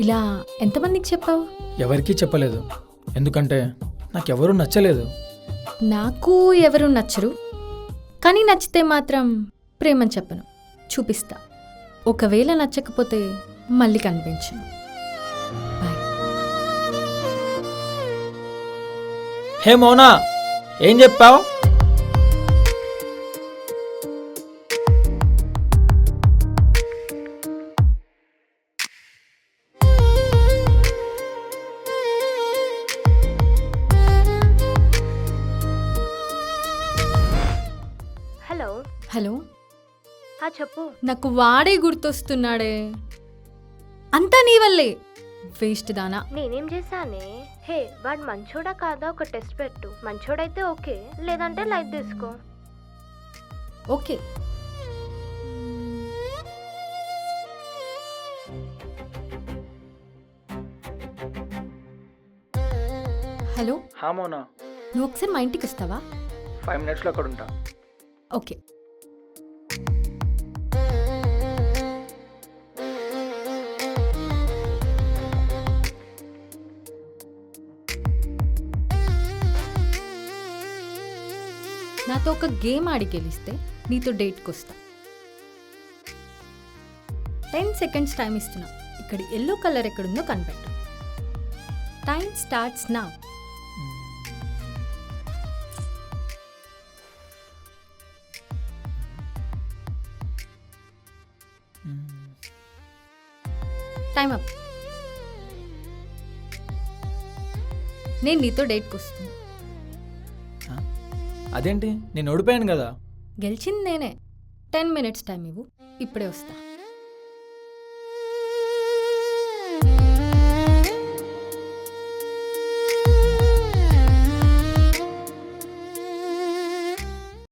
ఇలా ఎంతమందికి చెప్పావు? ఎవరికీ చెప్పలేదు, ఎందుకంటే నాకెవరూ నచ్చలేదు. నాకు ఎవరు నచ్చరు, కానీ నచ్చితే మాత్రం ప్రేమని చెప్పను, చూపిస్తా. ఒకవేళ నచ్చకపోతే మళ్ళీ కనిపించను. బాయ్. హే మౌనా, ఏం చెప్పావు? హలో హలో, చెప్పు. నాకు వాడే గుర్తొస్తున్నాడే. అంతా నీ వల్లే, వేస్ట్ దానా. నేనేం చేశానే? హే, వాడు మంచోడా కాదా ఒక టెస్ట్ పెట్టు. మంచోడైతే ఓకే, లేదంటే లైట్ తీసుకో. ఓకే. హలో, హా మౌనా, నువ్వు ఒకసారి మా ఇంటికి వస్తావా? 5 minutesలో అక్కడ ఉంటా. ఓకే. నాతో ఒక గేమ్ ఆడి గెలిస్తే నీతో డేట్కి వస్తా. 10 seconds టైం ఇస్తున్నా. ఇక్కడ ఎల్లో కలర్ ఎక్కడుందో కనిపెట్టు. Time starts now. Time up. నేను నీతో డేట్కి వస్తున్నా. అదేంటి, నేను ఓడిపోయాను కదా. గెలిచింది నేనే. 10 minutes టైం ఇవ్వు, ఇప్పుడే వస్తా.